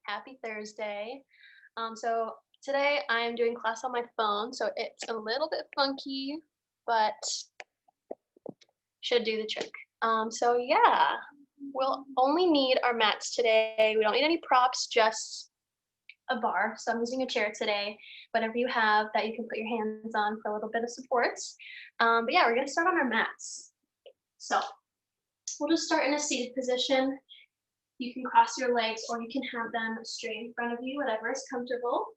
Happy Thursday. So today I'm doing class on my phone, so it's a little bit funky, but should do the trick. So yeah, we'll only need our mats today. We don't need any props, just a bar. So I'm using a chair today. Whatever you have that you can put your hands on for a little bit of support. But yeah, we're gonna start on our mats. So we'll just start in a seated position. You can cross your legs or you can have them straight in front of you, whatever is comfortable.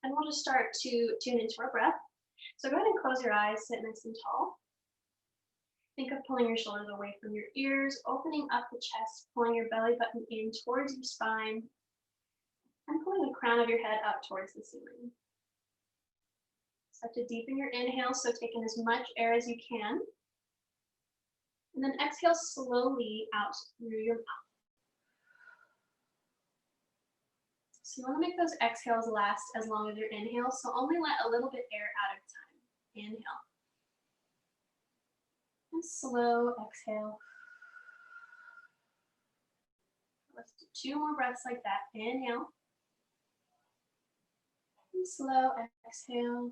And we'll just start to tune into our breath. So go ahead and close your eyes, sit nice and tall. Think of pulling your shoulders away from your ears, opening up the chest, pulling your belly button in towards your spine, and pulling the crown of your head up towards the ceiling. Start to deepen your inhale, so take in as much air as you can. And then exhale slowly out through your mouth. So you want to make those exhales last as long as your inhales, so only let a little bit air out at a time. Inhale. And slow exhale. Let's do 2 more breaths like that. Inhale. And slow exhale.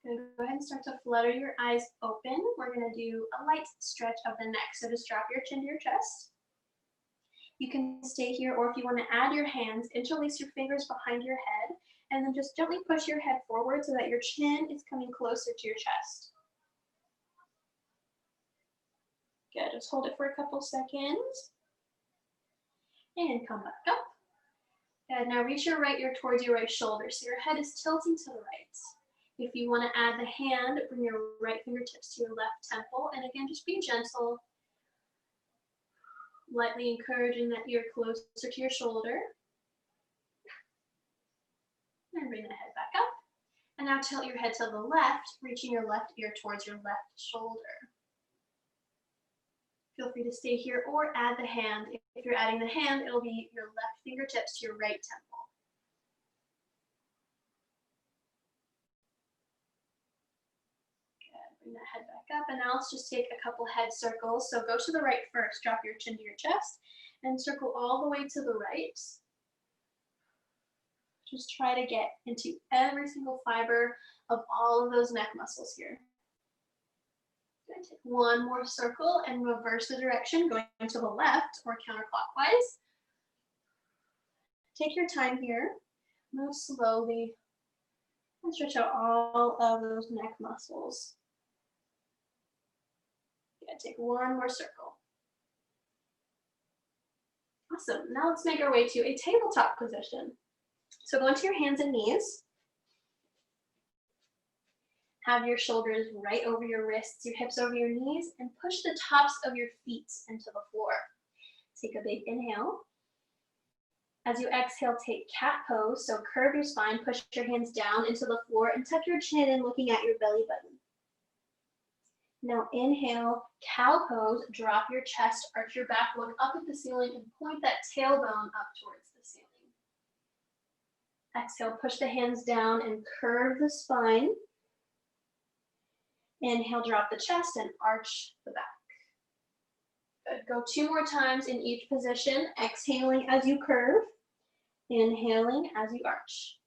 Good. Go ahead and start to flutter your eyes open. We're going to do a light stretch of the neck, so just drop your chin to your chest. You can stay here, or if you want to add your hands, interlace your fingers behind your head, and then just gently push your head forward so that your chin is coming closer to your chest. Good, just hold it for a couple seconds. And come back up. Good, now reach your right ear towards your right shoulder, so your head is tilting to the right. If you want to add the hand, bring your right fingertips to your left temple, and again, just be gentle. Lightly encouraging that ear closer to your shoulder. And bring the head back up. And now tilt your head to the left, reaching your left ear towards your left shoulder. Feel free to stay here or add the hand. If you're adding the hand, it'll be your left fingertips to your right temple. Bring that head back up, and now let's just take a couple head circles. So go to the right first, drop your chin to your chest, and circle all the way to the right. Just try to get into every single fiber of all of those neck muscles here. Good. Take one more circle and reverse the direction, going to the left or counterclockwise. Take your time here, move slowly, and stretch out all of those neck muscles. Take one more circle. Awesome. Now let's make our way to a tabletop position. So go into your hands and knees. Have your shoulders right over your wrists, your hips over your knees, and push the tops of your feet into the floor. Take a big inhale. As you exhale, take cat pose. So curve your spine, push your hands down into the floor, and tuck your chin in, looking at your belly button. Now inhale, cow pose, drop your chest, arch your back, look up at the ceiling, and point that tailbone up towards the ceiling. Exhale, push the hands down and curve the spine. Inhale, drop the chest and arch the back. Good. Go 2 more times in each position, exhaling as you curve, inhaling as you arch.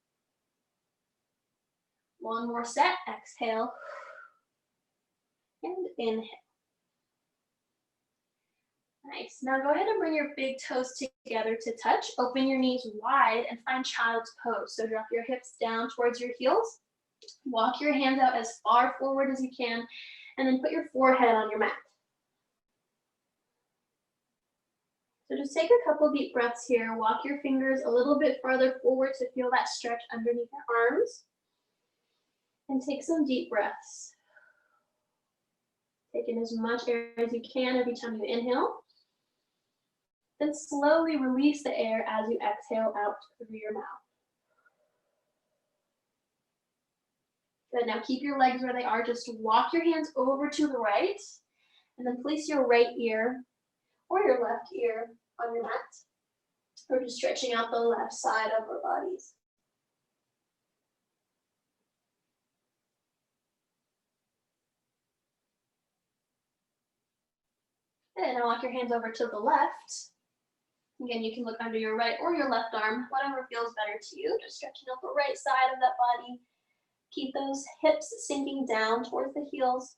1 more set, exhale. And inhale. Nice. Now go ahead and bring your big toes together to touch. Open your knees wide and find child's pose. So drop your hips down towards your heels. Walk your hands out as far forward as you can, and then put your forehead on your mat. So just take a couple deep breaths here. Walk your fingers a little bit farther forward to feel that stretch underneath your arms. And take some deep breaths. Take in as much air as you can every time you inhale. Then slowly release the air as you exhale out through your mouth. Good, now keep your legs where they are. Just walk your hands over to the right, and then place your right ear or your left ear on your mat. We're just stretching out the left side of our bodies. And now walk your hands over to the left. Again, you can look under your right or your left arm, whatever feels better to you. Just stretching out the right side of that body. Keep those hips sinking down towards the heels.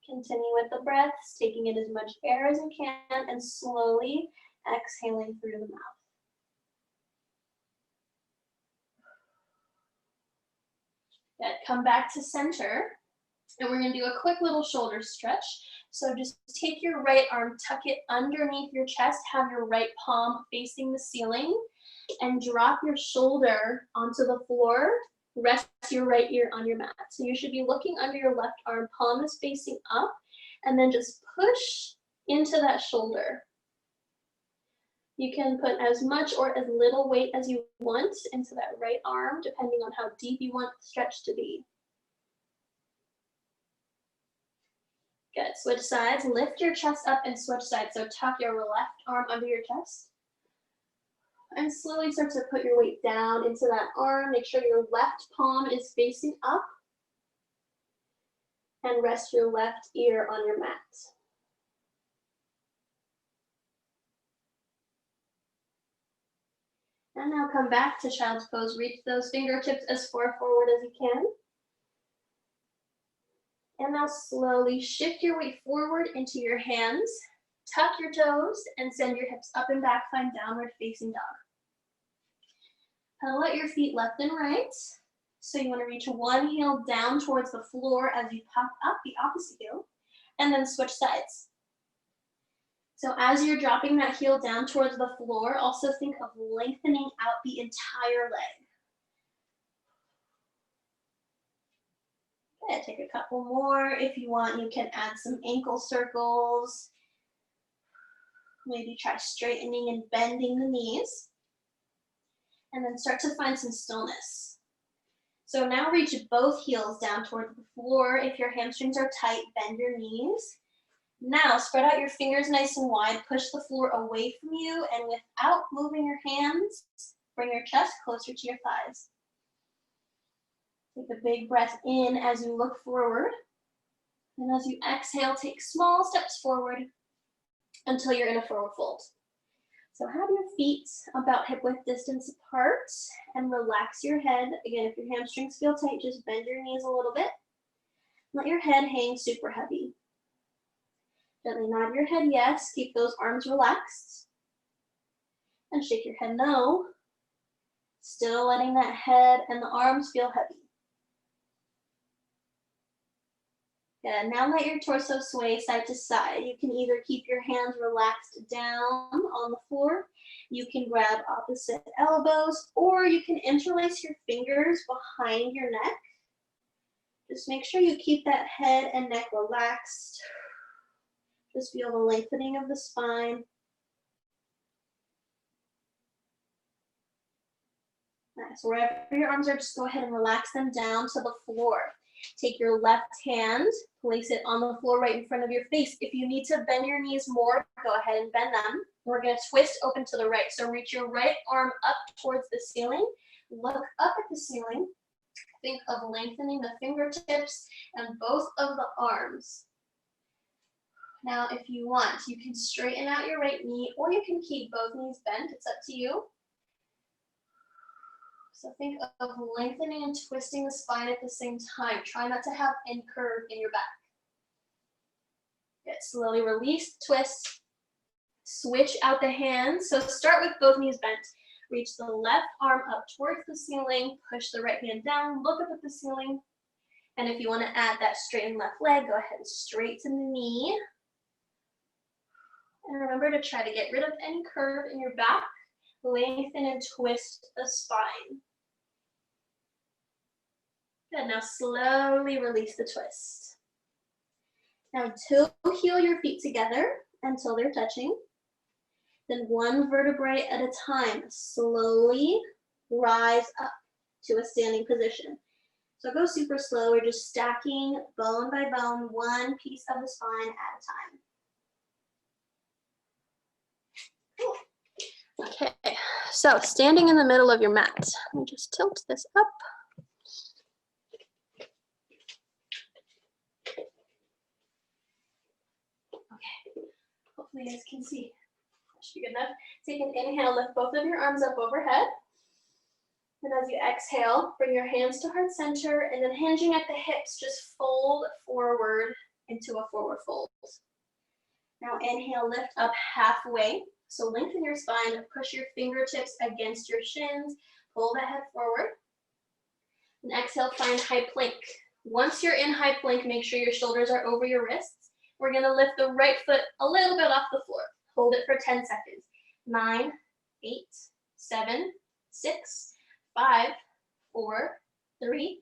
Continue with the breaths, taking in as much air as you can and slowly exhaling through the mouth. Good. Come back to center, and we're going to do a quick little shoulder stretch. So just take your right arm, tuck it underneath your chest, have your right palm facing the ceiling, and drop your shoulder onto the floor. Rest your right ear on your mat. So you should be looking under your left arm, palm is facing up, and then just push into that shoulder. You can put as much or as little weight as you want into that right arm, depending on how deep you want the stretch to be. Good, switch sides, lift your chest up and switch sides. So tuck your left arm under your chest. And slowly start to put your weight down into that arm. Make sure your left palm is facing up. And rest your left ear on your mat. And now come back to child's pose. Reach those fingertips as far forward as you can. And now slowly shift your weight forward into your hands. Tuck your toes and send your hips up and back. Find downward facing dog. Pedal out your feet left and right. So you want to reach one heel down towards the floor as you pop up the opposite heel, and then switch sides. So as you're dropping that heel down towards the floor, also think of lengthening out the entire leg. Good, take a couple more. If you want, you can add some ankle circles. Maybe try straightening and bending the knees. And then start to find some stillness. So now reach both heels down towards the floor. If your hamstrings are tight, bend your knees. Now spread out your fingers nice and wide, push the floor away from you, and without moving your hands, bring your chest closer to your thighs. Take a big breath in as you look forward. And as you exhale, take small steps forward until you're in a forward fold. So have your feet about hip width distance apart and relax your head. Again, if your hamstrings feel tight, just bend your knees a little bit. Let your head hang super heavy. Gently nod your head yes, keep those arms relaxed. And shake your head no. Still letting that head and the arms feel heavy. Good, now let your torso sway side to side. You can either keep your hands relaxed down on the floor, you can grab opposite elbows, or you can interlace your fingers behind your neck. Just make sure you keep that head and neck relaxed. Just feel the lengthening of the spine. Nice, wherever your arms are, just go ahead and relax them down to the floor. Take your left hand, place it on the floor right in front of your face. If you need to bend your knees more, go ahead and bend them. We're going to twist open to the right. So reach your right arm up towards the ceiling. Look up at the ceiling. Think of lengthening the fingertips and both of the arms. Now, if you want, you can straighten out your right knee, or you can keep both knees bent. It's up to you. So think of lengthening and twisting the spine at the same time. Try not to have any curve in your back. Good. Slowly release, twist, switch out the hands. So start with both knees bent. Reach the left arm up towards the ceiling, push the right hand down, look up at the ceiling. And if you want to add that straighten left leg, go ahead and straighten the knee. And remember to try to get rid of any curve in your back. Lengthen and twist the spine. Good, now slowly release the twist. Now toe heel your feet together until they're touching. Then one vertebrae at a time, slowly rise up to a standing position. So go super slow, we're just stacking bone by bone, one piece of the spine at a time. Okay, so standing in the middle of your mat. Let me just tilt this up. Okay, hopefully you guys can see. That should be good enough. Take an inhale, lift both of your arms up overhead. And as you exhale, bring your hands to heart center, and then hinging at the hips, just fold forward into a forward fold. Now inhale, lift up halfway. So lengthen your spine, push your fingertips against your shins, pull the head forward. And exhale, find high plank. Once you're in high plank, make sure your shoulders are over your wrists. We're gonna lift the right foot a little bit off the floor. Hold it for 10 seconds. 9, 8, 7, 6, 5, 4, 3,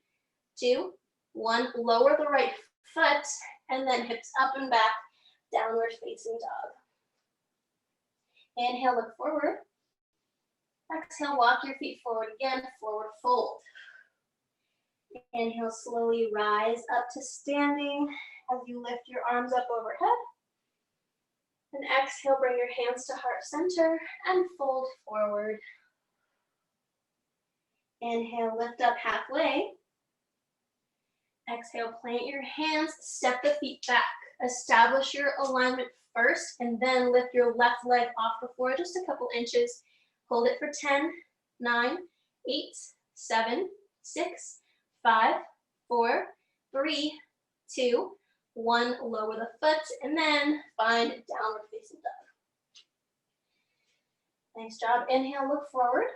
2, 1. Lower the right foot, and then hips up and back, downward facing dog. Inhale, look forward. Exhale, walk your feet forward again, forward fold. Inhale, slowly rise up to standing as you lift your arms up overhead. And exhale, bring your hands to heart center and fold forward. Inhale, lift up halfway. Exhale, plant your hands, step the feet back. Establish your alignment first, and then lift your left leg off the floor just a couple inches. Hold it for 10, 9, 8, 7, 6, 5, 4, 3, 2, 1. Lower the foot, and then find downward facing dog. Nice job. Inhale, look forward.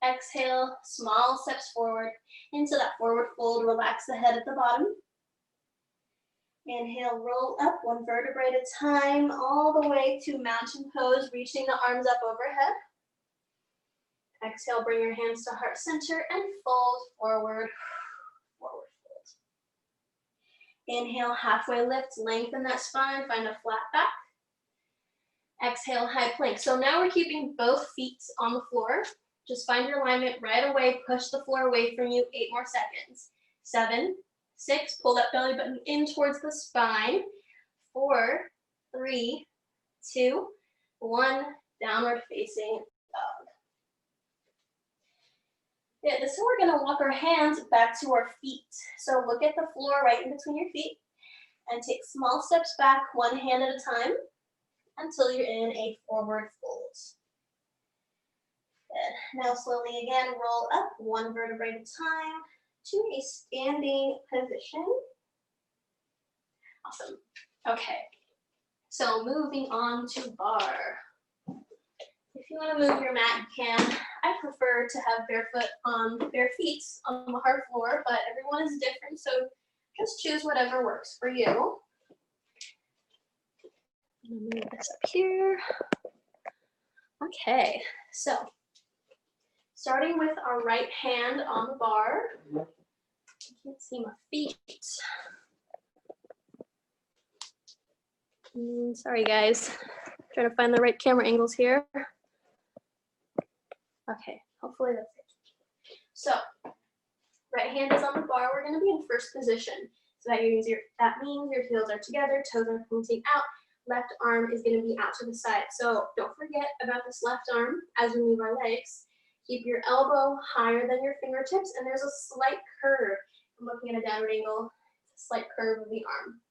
Exhale, small steps forward into that forward fold. Relax the head at the bottom. Inhale, roll up one vertebrae at a time, all the way to mountain pose, reaching the arms up overhead. Exhale, bring your hands to heart center and fold forward, forward fold. Inhale, halfway lift, lengthen that spine, find a flat back. Exhale, high plank. So now we're keeping both feet on the floor. Just find your alignment right away, push the floor away from you, 8 more seconds. 7, 6, pull that belly button in towards the spine. 4, 3, 2, 1, downward facing dog. Yeah, this is how we're gonna walk our hands back to our feet. So look at the floor right in between your feet and take small steps back, one hand at a time, until you're in a forward fold. Good. Now slowly again, roll up one vertebrae at a time to a standing position. Awesome. Okay, so moving on to bar. If you want to move your mat, you can. I prefer to have bare feet on the hard floor, but everyone is different, so just choose whatever works for you. I'm gonna move this up here. Okay, so starting with our right hand on the bar. I can't see my feet. Sorry guys, trying to find the right camera angles here. Okay, hopefully that's it. So, right hand is on the bar. We're going to be in first position. So that means your heels are together, toes are pointing out. Left arm is going to be out to the side. So don't forget about this left arm as we move our legs. Keep your elbow higher than your fingertips, and there's a slight curve. I'm looking at a downward angle, it's a slight curve of the arm.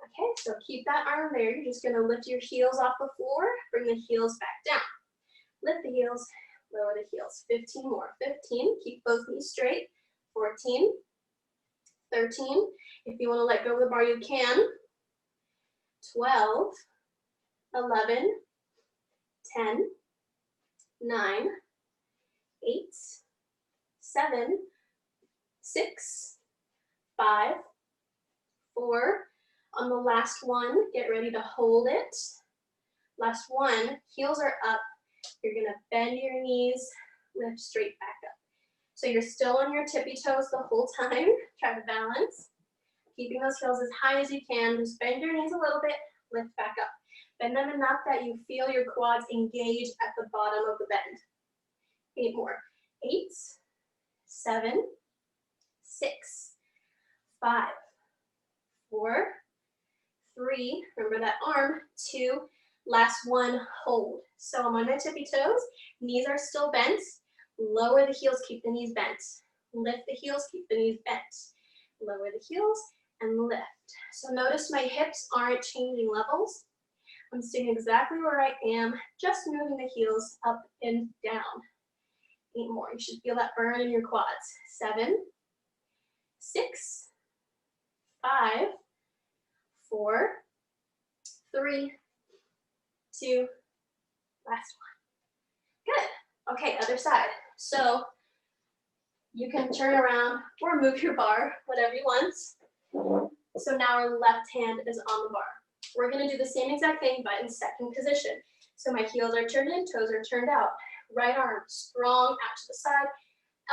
Okay, so keep that arm there. You're just going to lift your heels off the floor, bring the heels back down. Lift the heels. Lower the heels. 15 more. 15. Keep both knees straight. 14. 13. If you want to let go of the bar, you can. 12. 11. 10. 9. 8. 7. 6. 5. 4. On the last one, get ready to hold it. Last one. Heels are up. You're gonna bend your knees, lift straight back up. So you're still on your tippy toes the whole time. Try to balance. Keeping those heels as high as you can. Just bend your knees a little bit, lift back up. Bend them enough that you feel your quads engage at the bottom of the bend. 8 more. 8, 7, 6, 5, 4, 3, remember that arm, 2, last one, hold. So I'm on my tippy toes, knees are still bent, lower the heels, keep the knees bent. Lift the heels, keep the knees bent. Lower the heels and lift. So notice my hips aren't changing levels. I'm staying exactly where I am, just moving the heels up and down. 8 more. You should feel that burn in your quads. 7, 6, 5, 4, 3, 2, last one. Good. Okay, other side. So you can turn around or move your bar, whatever you want. So now our left hand is on the bar. We're gonna do the same exact thing, but in second position. So my heels are turned in, toes are turned out. Right arm strong out to the side,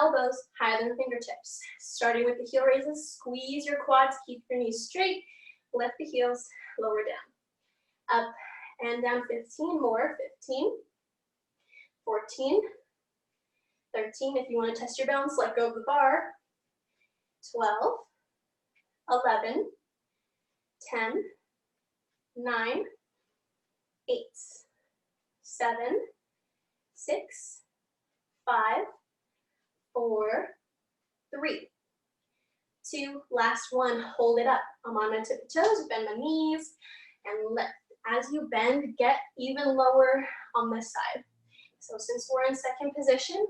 elbows higher than the fingertips. Starting with the heel raises, squeeze your quads, keep your knees straight, lift the heels, lower down. Up and down, 15 more, 15, 14, 13. If you wanna test your balance, let go of the bar. 12, 11, 10, 9, 8, 7, 6, 5, 4, 3, 2, last one. Hold it up. I'm on my tippy toes, bend my knees, and lift. As you bend, get even lower on this side. So since we're in second position,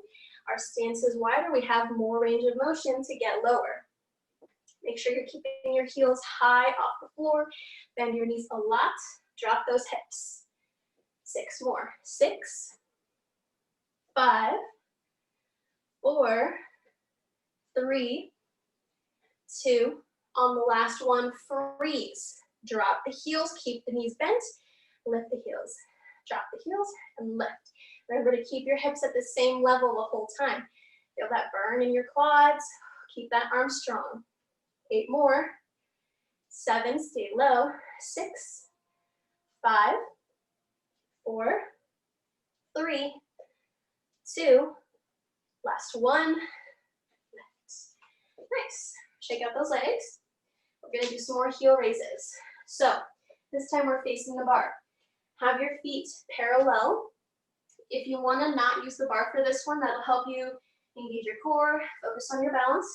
our stance is wider, we have more range of motion to get lower. Make sure you're keeping your heels high off the floor. Bend your knees a lot. Drop those hips. 6 more. 6, 5, 4, 3, 2. On the last one, freeze. Drop the heels. Keep the knees bent. Lift the heels. Drop the heels and lift. Remember to keep your hips at the same level the whole time. Feel that burn in your quads. Keep that arm strong. 8 more. 7, stay low. 6, 5, 4, 3, 2, last one. Lift. Nice. Shake out those legs. We're gonna do some more heel raises. So this time we're facing the bar. Have your feet parallel. If you wanna not use the bar for this one, that'll help you engage your core, focus on your balance.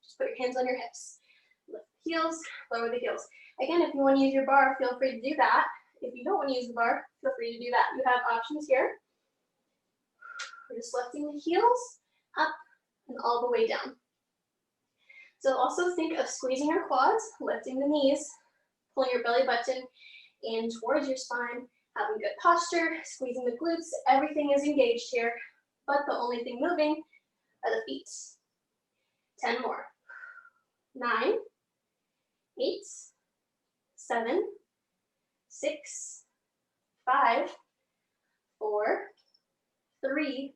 Just put your hands on your hips. Lift the heels, lower the heels. Again, if you want to use your bar, feel free to do that. If you don't want to use the bar, feel free to do that. You have options here. We're just lifting the heels up and all the way down. So also think of squeezing your quads, lifting the knees, pulling your belly button in towards your spine, having good posture, squeezing the glutes. Everything is engaged here, but the only thing moving are the feet. 10 more. 9, 8, 7, 6, 5, 4, 3,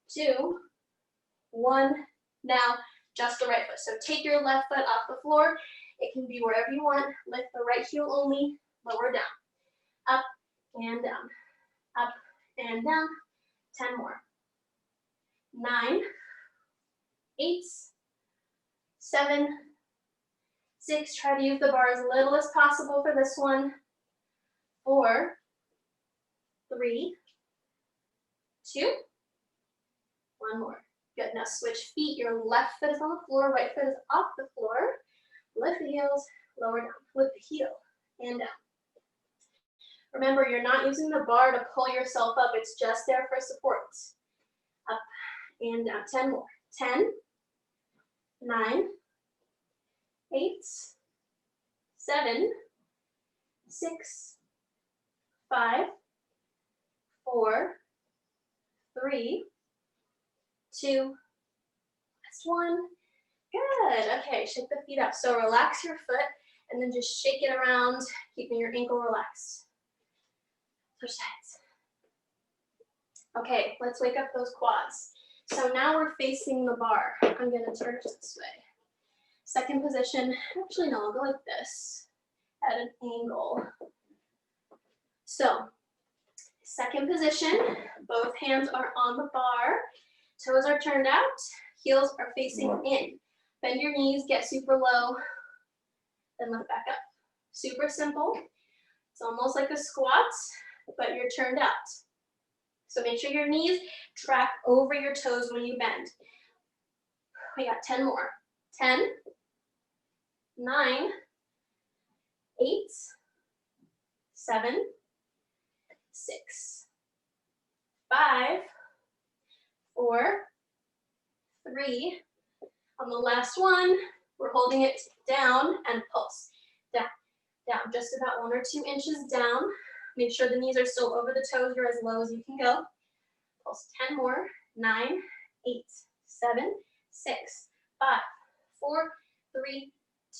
2, 1. Now, just the right foot. So take your left foot off the floor. It can be wherever you want. Lift the right heel only, lower down. Up and down. Up and down. 10 more. 9, 8, 7, 6. Try to use the bar as little as possible for this one. 4, 3, 2, 1 more. Good. Now switch feet. Your left foot is on the floor, right foot is off the floor. Lift the heels, lower down. Lift the heel and down. Remember, you're not using the bar to pull yourself up. It's just there for support. Up and down. 10 more. 10, 9, 8, 7, 6, 5, 4, 3, 2, last one. Good. Okay, shake the feet up. So relax your foot and then just shake it around, keeping your ankle relaxed. Switch sides. Okay, let's wake up those quads. So now we're facing the bar. I'm gonna turn it this way. Second position, actually no, I'll go like this, at an angle. So, second position, both hands are on the bar, toes are turned out, heels are facing in. Bend your knees, get super low, then lift back up. Super simple. It's almost like a squat, but you're turned out. So make sure your knees track over your toes when you bend. We got 10 more. 10, 9, 8, 7, 6, 5, 4, 3. On the last one, we're holding it down and pulse. Down, down, just about 1 or 2 inches down. Make sure the knees are still over the toes. You're as low as you can go. Pulse 10 more. 9, 8, 7, 6, 5, 4, 3,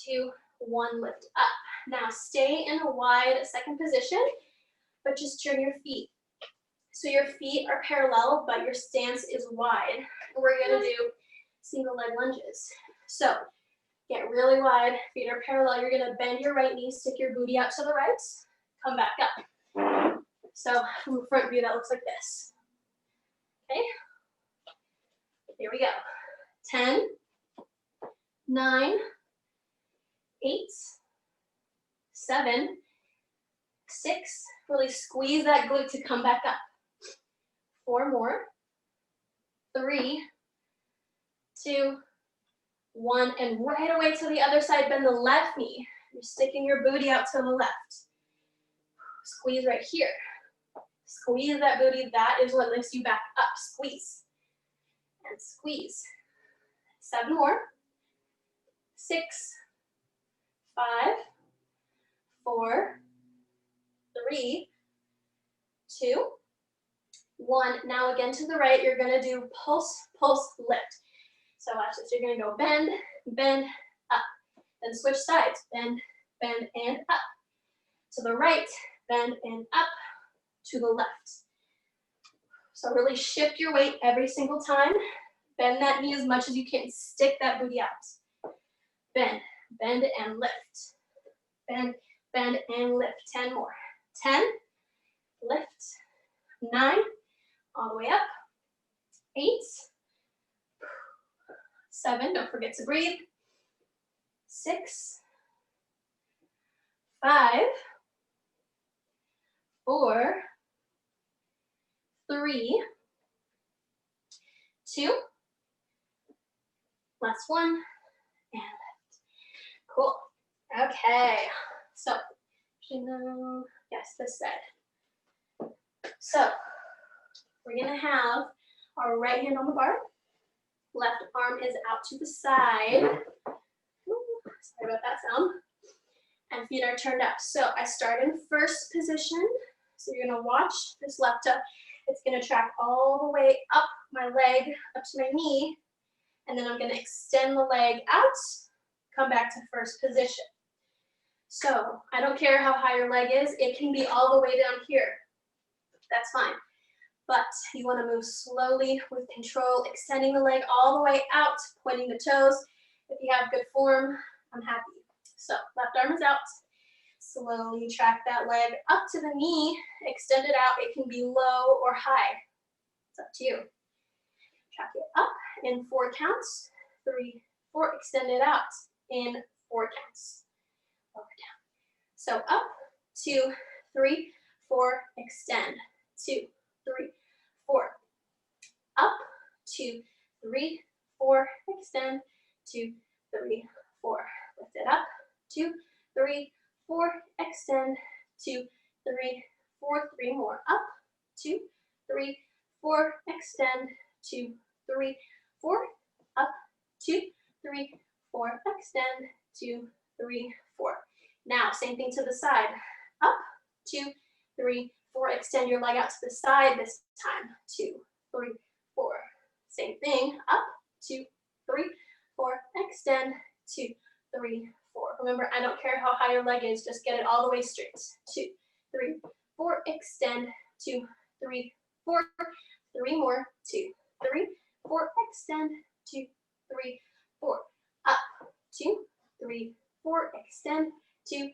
2, 1. Lift up. Now stay in a wide second position, but just turn your feet. So your feet are parallel, but your stance is wide. And we're gonna do single leg lunges. So get really wide, feet are parallel. You're gonna bend your right knee, stick your booty out to the right, come back up. So from the front view, that looks like this. Okay, here we go. 10, 9, 8, 7, 6. Really squeeze that glute to come back up. 4 more. 3, 2, 1, and right away to the other side, bend the left knee. You're sticking your booty out to the left. Squeeze right here. Squeeze that booty. That is what lifts you back up. Squeeze. And squeeze. 7 more. 6, 5, 4, 3, 2, 1. Now again to the right, you're gonna do pulse, pulse, lift. So watch this, you're gonna go bend, bend, up. Then switch sides, bend, bend, and up. To the right, bend, and up. To the left. So really shift your weight every single time. Bend that knee as much as you can. Stick that booty out. Bend, bend, and lift. Bend, bend, and lift. 10 more. 10, lift. 9, all the way up. 8, 7, don't forget to breathe. 6, 5, 4, 3, 2, last one, and lift. Cool. Okay, so, yes, this side. So, we're gonna have our right hand on the bar, left arm is out to the side. Ooh, sorry about that sound. And feet are turned up. So I start in first position. So you're gonna watch this left up. It's gonna track all the way up my leg, up to my knee. And then I'm gonna extend the leg out, come back to first position. So I don't care how high your leg is. It can be all the way down here. That's fine. But you wanna move slowly with control, extending the leg all the way out, pointing the toes. If you have good form, I'm happy. So left arm is out. Slowly track that leg up to the knee, extend it out. It can be low or high. It's up to you. Track it up in 4 counts. 3, 4, extend it out in 4 counts. Lower down. So up, 2, 3, 4, extend. 2, 3, 4. Up, 2, 3, 4, extend. 2, 3, 4. Lift it up. 2, 3, 4, extend. 2, 3, 4, 3 more. Up. 2, 3, 4, extend. 2, 3, 4, up. 2, 3, 4, extend. 2, 3, 4. Now, same thing to the side. Up. 2, 3, 4. Extend your leg out to the side this time. 2, 3, 4. Same thing. Up. 2, 3, 4. Extend. 2, 3, 4. Remember, I don't care how high your leg is, just get it all the way straight. 2, 3, 4, extend. 2, 3, 4. 3 more. 2, 3, 4, extend. 2, 3, 4. Up. 2, 3, 4, extend. 2,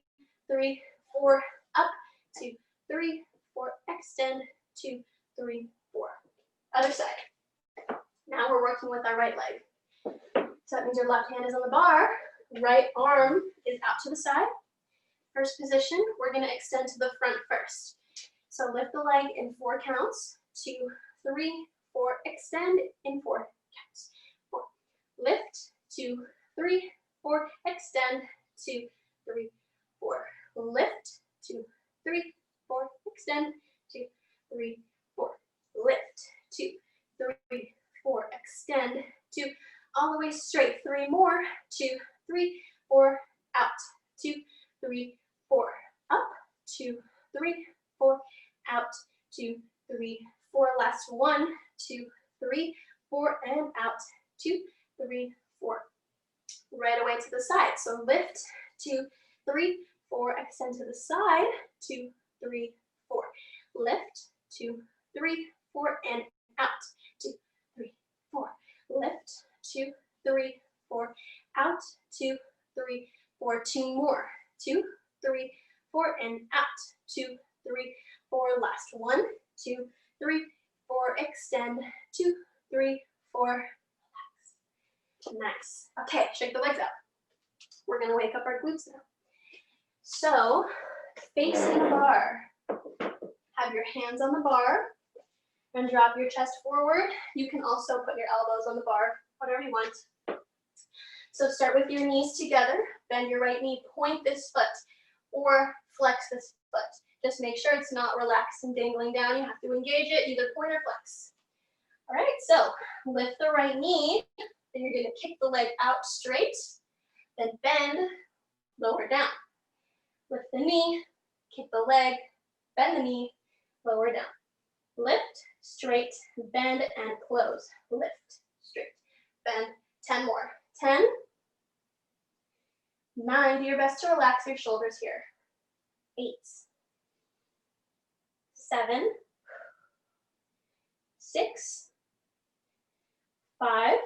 3, 4. Up. 2, 3, 4, extend. 2, 3, 4. Other side. Now we're working with our right leg. So that means your left hand is on the bar, right arm is out to the side. First position, we're gonna extend to the front first. So lift the leg in 4 counts. 2, 3, 4, extend in 4 counts. 4, lift, 2, 3, 4, extend, 2, 3, 4, lift, 2, 3, 4, extend, 2, 3, 4. Lift. 2, 3, 4. Extend. 2. All the way straight. 3 more. 2, 3, 4. Out. 2, 3, 4. Up. 2, 3, 4. Out. 2, 3, 4. Last 1, 2, 3, 4. And out. 2, 3, 4. Right away to the side. So lift. 2, 3, 4. Extend to the side. 2, 3, 4. Lift. 2, 3, 4. And out. 2, 3, 4. Lift. 2, 3, 4. Out. 2, 3, 4. 2 more. 2, 3, 4. And out. 2, 3, 4. Last 1, 2, 3, 4. Extend. 2, 3, 4. Nice. Okay, shake the legs out. We're gonna wake up our glutes now. So, facing the bar. Have your hands on the bar and drop your chest forward. You can also put your elbows on the bar, whatever you want. So start with your knees together. Bend your right knee, point this foot, or flex this foot. Just make sure it's not relaxed and dangling down. You have to engage it, either point or flex. All right, so lift the right knee. Then you're gonna kick the leg out straight, then bend, lower down. Lift the knee, kick the leg, bend the knee, lower down. Lift, straight, bend, and close. Lift, straight, bend. 10 more. 10, 9. Do your best to relax your shoulders here. 8, 7, 6, 5,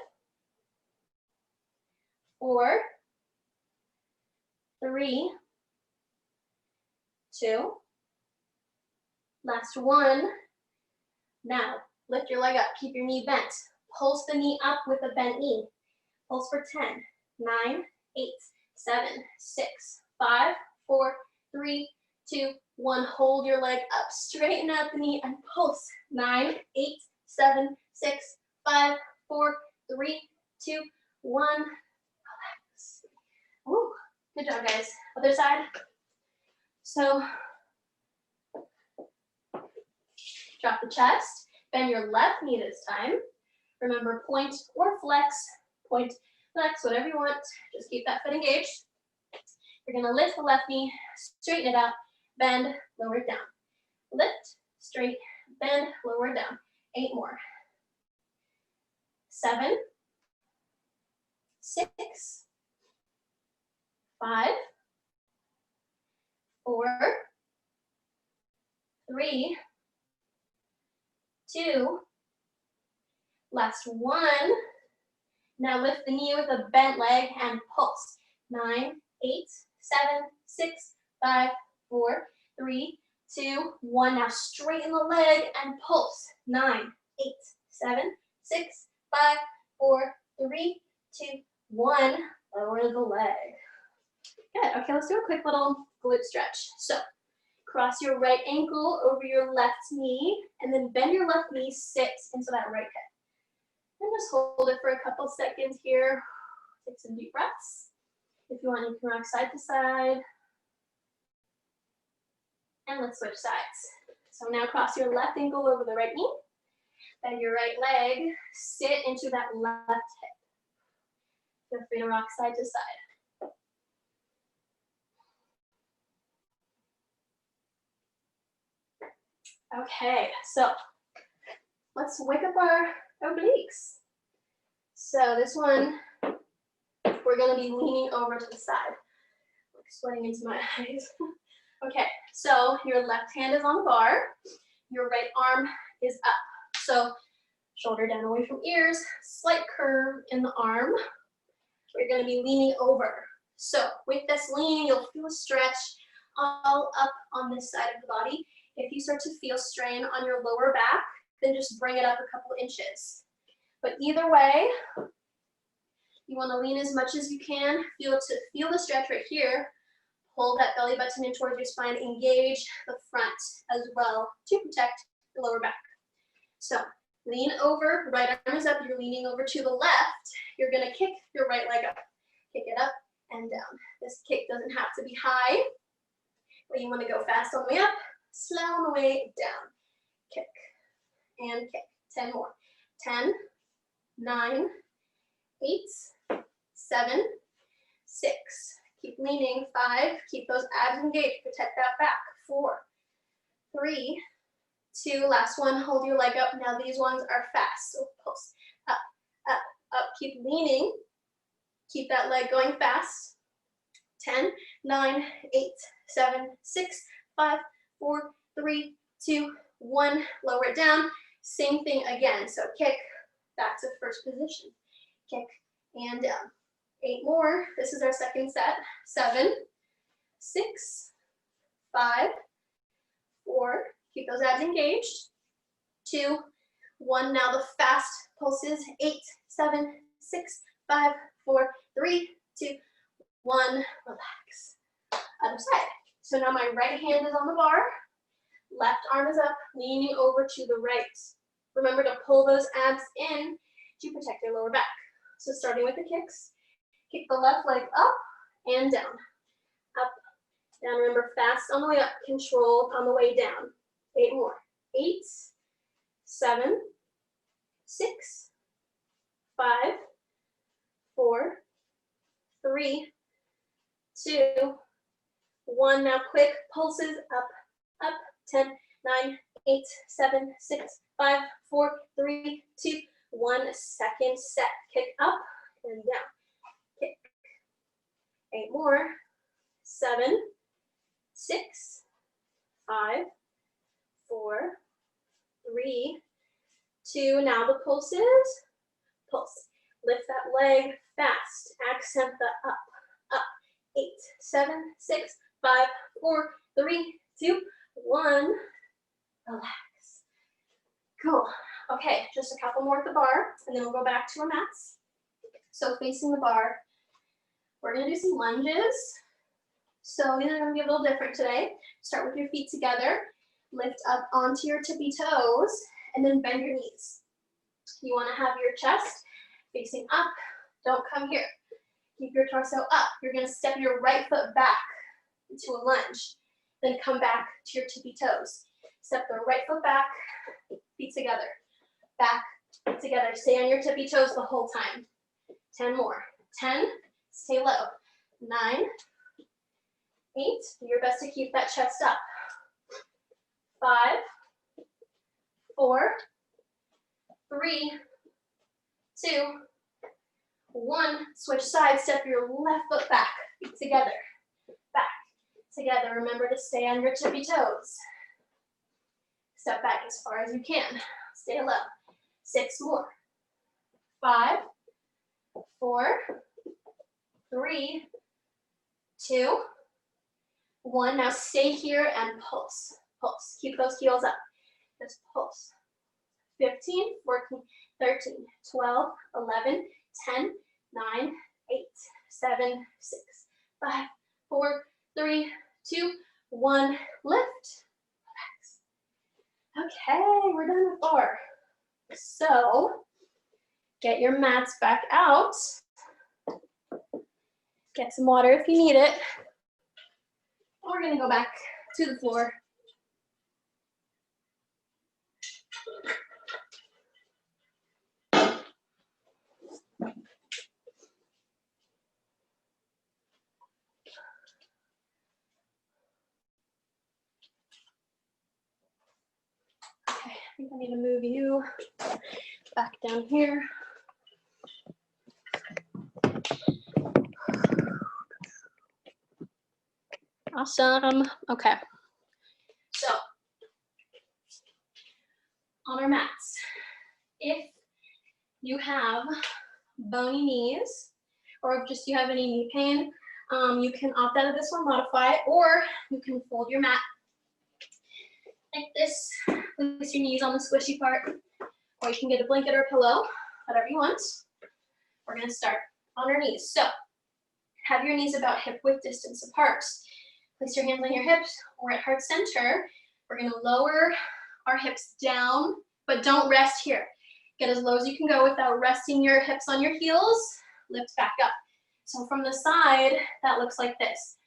4, 3, 2. Last 1. Now, lift your leg up. Keep your knee bent. Pulse the knee up with a bent knee. Pulse for 10, 9, 8, 7, 6, 5, 4, 3, 2, 1. Hold your leg up. Straighten out the knee and pulse. 9, 8, 7, 6, 5, 4, 3, 2, 1. Relax. Ooh, good job, guys. Other side. So, drop the chest. Bend your left knee this time. Remember, point or flex. Point, flex, whatever you want. Just keep that foot engaged. You're gonna lift the left knee, straighten it out, bend, lower it down. Lift, straight, bend, lower it down. 8 more. 7, 6, 5, 4, 3, 2, last 1. Now lift the knee with a bent leg and pulse. 9, 8, 7, 6, 5, 4, 3, 2, 1. Now straighten the leg and pulse. 9, 8, 7, 6, 5, 4, 3, 2, 1. Lower the leg. Good. Okay, let's do a quick little glute stretch. So cross your right ankle over your left knee, and then bend your left knee, sit into that right hip. And just hold it for a couple seconds here. Take some deep breaths. If you want, you can rock side to side. And let's switch sides. So now cross your left ankle over the right knee. Bend your right leg, sit into that left hip. Feel free to rock side to side. Okay, so let's wake up our obliques. So this one, we're gonna be leaning over to the side. I'm sweating into my eyes. Okay, so your left hand is on the bar, your right arm is up. So shoulder down away from ears, slight curve in the arm. We're gonna be leaning over. So with this lean, you'll feel a stretch all up on this side of the body. If you start to feel strain on your lower back, then just bring it up a couple inches. But either way, you want to lean as much as you can. Feel the stretch right here. Pull that belly button in towards your spine. Engage the front as well to protect the lower back. So lean over, right arm is up. You're leaning over to the left. You're going to kick your right leg up. Kick it up and down. This kick doesn't have to be high, but you want to go fast on the way up, slow on the way down. kick, and kick. 10 more. 10, 9, 8, 7, 6. Keep leaning. 5, keep those abs engaged. Protect that back. 4, 3, 2, last one. Hold your leg up. Now these ones are fast. So pulse up, up, up. Keep leaning. Keep that leg going fast. 10, 9, 8, 7, 6, 5, 4, 3, 2, 1. Lower it down. Same thing again. So kick, back to first position. Kick and down. 8 more. This is our second set. 7, 6, 5, 4. Keep those abs engaged. 2, 1. Now the fast pulses. 8, 7, 6, 5, 4, 3, 2, 1. Relax. Other side. So now my right hand is on the bar. Left arm is up, leaning over to the right. Remember to pull those abs in to protect your lower back. So starting with the kicks, kick the left leg up and down. Up, down. Remember, fast on the way up, controlled on the way down. 8 more. 8, 7, 6, 5, 4, 3, 2, 1. Now quick pulses up, up. 10, 9, 8, 7, 6, 5, 4, 3, 2, 1. Second set. Kick up and down. Kick. 8 more. 7, 6, 5, 4, 3, 2. Now the pulses. Pulse. Lift that leg fast. Accent the up, up. 8, 7, 6, 5, 4, 3, 2, 1. Relax. Cool. Okay, just a couple more at the bar, and then we'll go back to our mats. So facing the bar, we're going to do some lunges. So these are going to be a little different today. Start with your feet together. Lift up onto your tippy toes, and then bend your knees. You want to have your chest facing up. Don't come here. Keep your torso up. You're going to step your right foot back into a lunge. Then come back to your tippy toes. Step the right foot back, feet together. Back, together. Stay on your tippy toes the whole time. 10 more. 10, stay low. 9, 8, do your best to keep that chest up. 5, 4, 3, 2, 1. Switch sides, step your left foot back, feet together. Back, together. Remember to stay on your tippy toes. Step back as far as you can. Stay low. 6 more. 5, 4, 3, 2, 1. Now stay here and pulse. Pulse. Keep those heels up. Just pulse. 15, 14, 13, 12, 11, 10, 9, 8, 7, 6, 5, 4, 3, 2, 1. Lift. Okay, we're done with bar. So, get your mats back out. Get some water if you need it. We're gonna go back to the floor. I think I need to move you back down here. Awesome. Okay. So, on our mats, if you have bony knees, or if just you have any knee pain, you can opt out of this one, modify it, or you can fold your mat like this. Place your knees on the squishy part, or you can get a blanket or a pillow, whatever you want. We're going to start on our knees. So, have your knees about hip width distance apart. Place your hands on your hips or at heart center. We're going to lower our hips down, but don't rest here. Get as low as you can go without resting your hips on your heels. Lift back up. So from the side, that looks like this.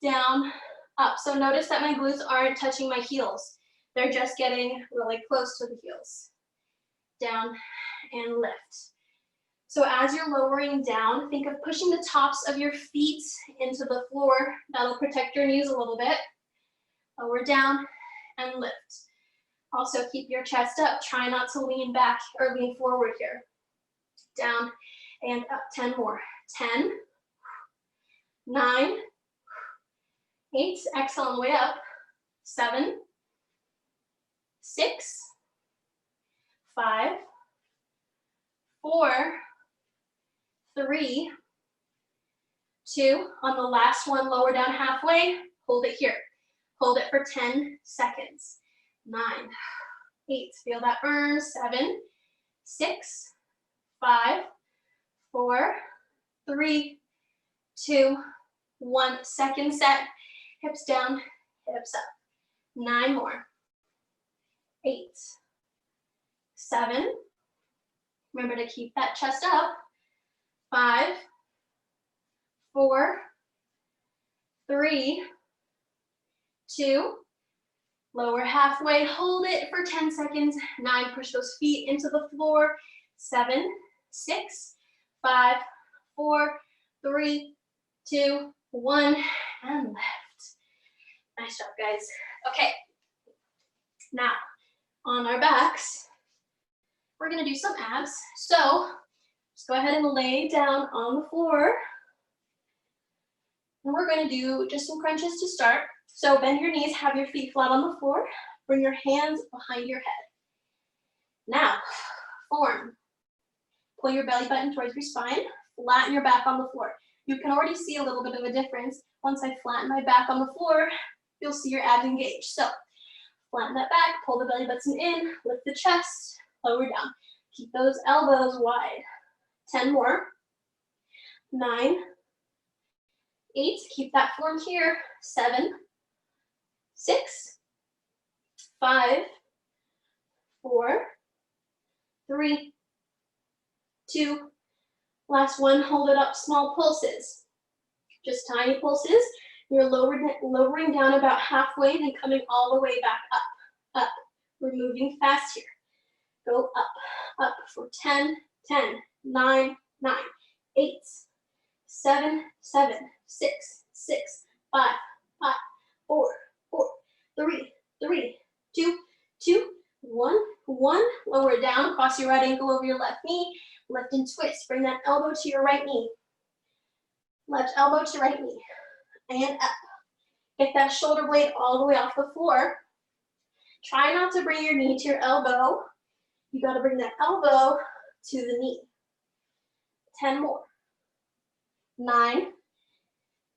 Down, up. So notice that my glutes aren't touching my heels. They're just getting really close to the heels. Down and lift. So as you're lowering down, think of pushing the tops of your feet into the floor. That'll protect your knees a little bit. Lower down and lift. Also keep your chest up. Try not to lean back or lean forward here. Down and up. 10 more. 10, 9, 8. Exhale on the way up. 7, 6, 5, 4, 3, 2. On the last one, lower down halfway. Hold it here. Hold it for 10 seconds. 9, 8. Feel that burn. 7, 6, 5, 4, 3, 2, 1. Second set. Hips down, hips up. 9 more. 8, 7. Remember to keep that chest up. 5, 4, 3, 2. Lower halfway, hold it for 10 seconds. 9, push those feet into the floor. 7, 6, 5, 4, 3, 2, 1, and lift. Nice job, guys. Okay, now on our backs, we're gonna do some abs. So just go ahead and lay down on the floor. And we're gonna do just some crunches to start. So bend your knees, have your feet flat on the floor. Bring your hands behind your head. Now, form. Pull your belly button towards your spine. Flatten your back on the floor. You can already see a little bit of a difference. Once I flatten my back on the floor, you'll see your abs engaged. So flatten that back, pull the belly button in, lift the chest, lower down. Keep those elbows wide. 10 more. 9, 8, keep that form here. 7, 6, 5, 4, 3, 2, last one, hold it up, small pulses. Just tiny pulses. You're lowering down about halfway, then coming all the way back up, up. We're moving fast here. Go up, up for 10, 10, 9, 9, 8, 7, 7, 6, 6, 5, 5, 4, 4, 3, 3, 2, 2, 1, 1. Lower it down, cross your right ankle over your left knee, lift and twist. Bring that elbow to your right knee. Left elbow to right knee. And up. Get that shoulder blade all the way off the floor. Try not to bring your knee to your elbow. You gotta bring that elbow to the knee. 10 more. 9,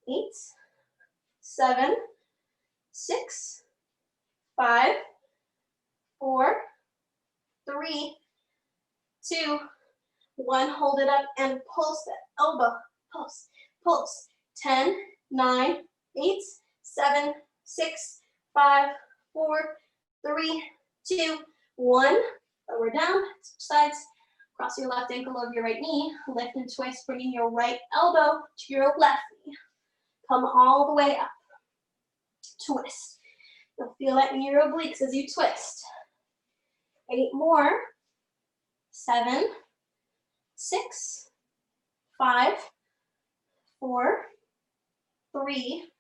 8, 7, 6, 5, 4, 3, 2, 1. Hold it up and pulse that elbow. Pulse, pulse. 10, 9, 8, 7, 6, 5, 4, 3, 2, 1. Lower down, sides. Cross your left ankle over your right knee. Lift and twist, bringing your right elbow to your left knee. Come all the way up. Twist. You'll feel that in your obliques as you twist. 8 more. 7, 6, 5, 4, 3,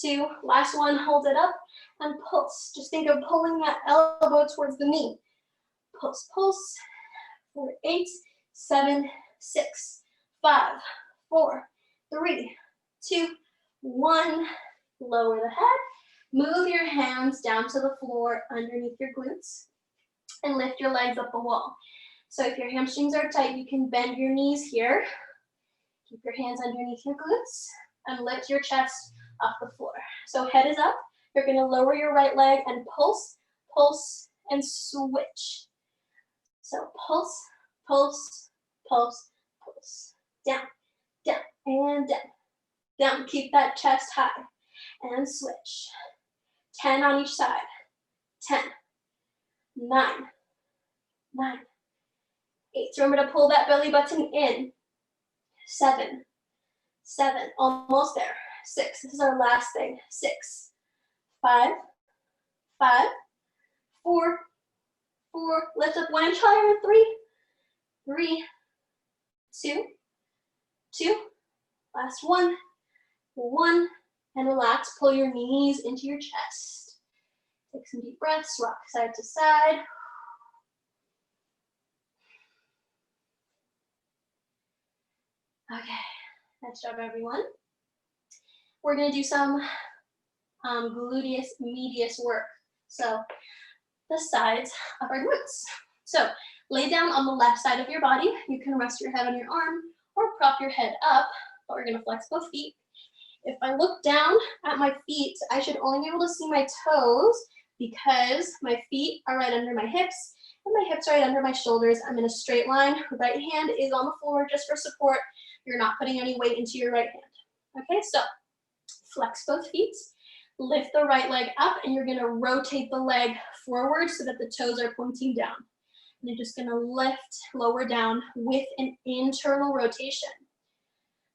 2. Last one, hold it up and pulse. Just think of pulling that elbow towards the knee. Pulse, pulse. 4, 8, 7, 6, 5, 4, 3, 2, 1. Lower the head. Move your hands down to the floor underneath your glutes and lift your legs up the wall. So if your hamstrings are tight, you can bend your knees here. Keep your hands underneath your glutes and lift your chest off the floor. So head is up. You're going to lower your right leg and pulse, pulse, and switch. So pulse, pulse, pulse, pulse. Down, down, and down. Down. Keep that chest high. And switch. 10 on each side. 10, 9, 9, 8. Remember to pull that belly button in. 7, 7, almost there. 6, this is our last thing. 6, 5, 5, 4, 4, lift up 1 inch higher, 3, 3, 2, 2, last 1, 1, and relax, pull your knees into your chest. Take some deep breaths, rock side to side. Okay, nice job everyone. We're gonna do some gluteus medius work. So the sides of our glutes. So lay down on the left side of your body. You can rest your head on your arm or prop your head up, but we're gonna flex both feet. If I look down at my feet, I should only be able to see my toes because my feet are right under my hips and my hips are right under my shoulders. I'm in a straight line. Right hand is on the floor just for support. You're not putting any weight into your right hand. Okay, so flex both feet. Lift the right leg up and you're gonna rotate the leg forward so that the toes are pointing down. And you're just gonna lift lower down with an internal rotation.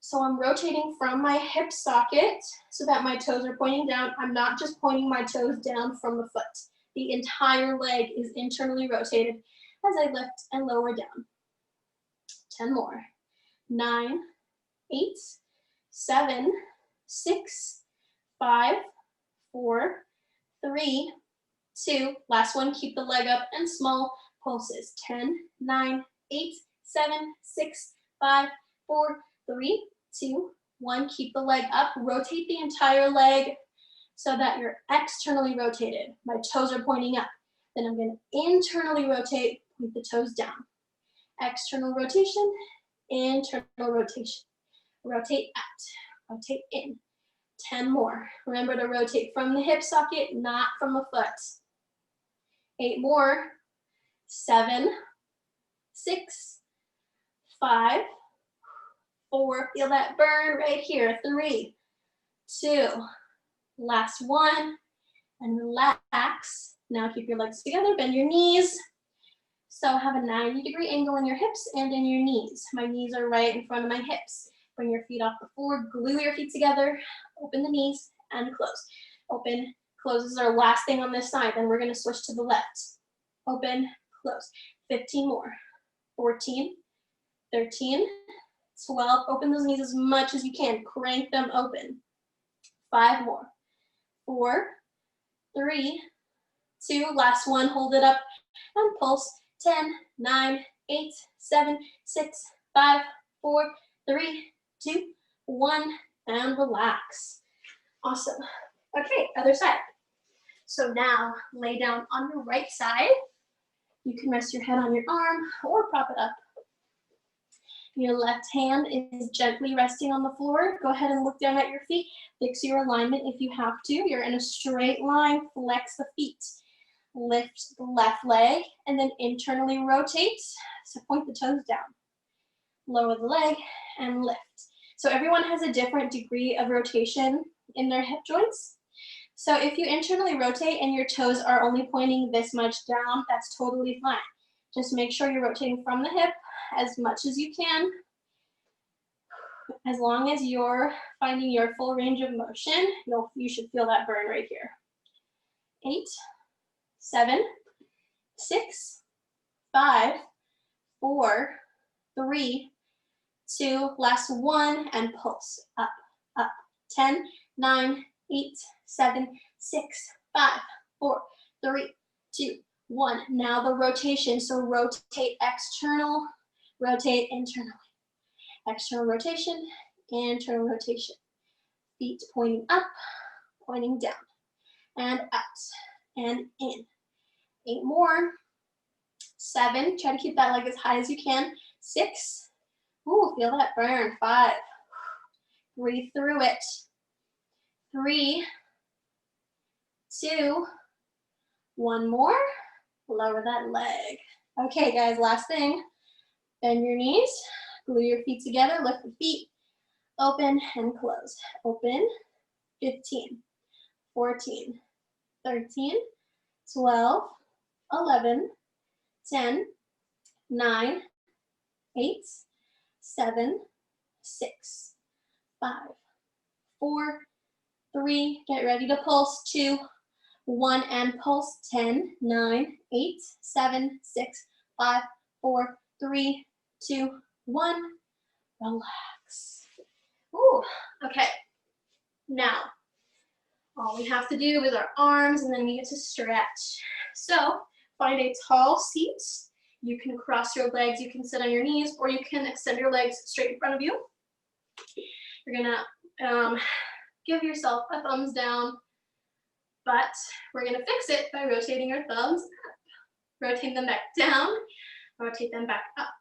So I'm rotating from my hip socket so that my toes are pointing down. I'm not just pointing my toes down from the foot. The entire leg is internally rotated as I lift and lower down. 10 more. 9, 8, 7, 6, 5, 4, 3, 2, last one, keep the leg up and small pulses. 10, 9, 8, 7, 6, 5, 4, 3, 2, 1, keep the leg up, rotate the entire leg so that you're externally rotated. My toes are pointing up. Then I'm gonna internally rotate, point the toes down. External rotation, internal rotation. Rotate out, rotate in. 10 more. Remember to rotate from the hip socket, not from the foot. 8 more. 7, 6, 5, 4. Feel that burn right here. 3, 2. Last one. And relax. Now keep your legs together. Bend your knees. So have a 90-degree angle in your hips and in your knees. My knees are right in front of my hips. Bring your feet off the floor. Glue your feet together. Open the knees and close. Open, close is our last thing on this side. Then we're going to switch to the left. Open, close. 15 more. 14, 13, 12. Open those knees as much as you can. Crank them open. 5 more. 4, 3, 2. Last one. Hold it up and pulse. 10, 9, 8, 7, 6, 5, 4, 3, 2, 1, and relax. Awesome. Okay, other side. So now lay down on your right side. You can rest your head on your arm or prop it up. Your left hand is gently resting on the floor. Go ahead and look down at your feet. Fix your alignment if you have to. You're in a straight line. Flex the feet. Lift the left leg and then internally rotate. So point the toes down. Lower the leg and lift. So everyone has a different degree of rotation in their hip joints. So if you internally rotate and your toes are only pointing this much down, that's totally fine. Just make sure you're rotating from the hip as much as you can. As long as you're finding your full range of motion, you should feel that burn right here. 8, 7, 6, 5, 4, 3, 2, last one, and pulse. Up, up. 10, 9, 8, 7, 6, 5, 4, 3, 2, 1. Now the rotation. So rotate external, rotate internally. External rotation, internal rotation. Feet pointing up, pointing down, and out, and in. 8 more. 7, try to keep that leg as high as you can. 6, ooh, feel that burn. 5, breathe through it. 3, 2, 1 more. Lower that leg. Okay, guys, last thing. Bend your knees, glue your feet together, lift the feet, open and close. Open, 15, 14, 13, 12, 11, 10, 9, 8, 7, 6, 5, 4, 3, get ready to pulse. 2, 1 and pulse. 10, 9, 8, 7, 6, 5, 4, 3, 2, 1. Relax. Ooh, okay. Now, all we have to do is our arms, and then we get to stretch. So, find a tall seat. You can cross your legs, you can sit on your knees, or you can extend your legs straight in front of you. You're gonna give yourself a thumbs down, but we're gonna fix it by rotating your thumbs up. Rotate them back down, rotate them back up.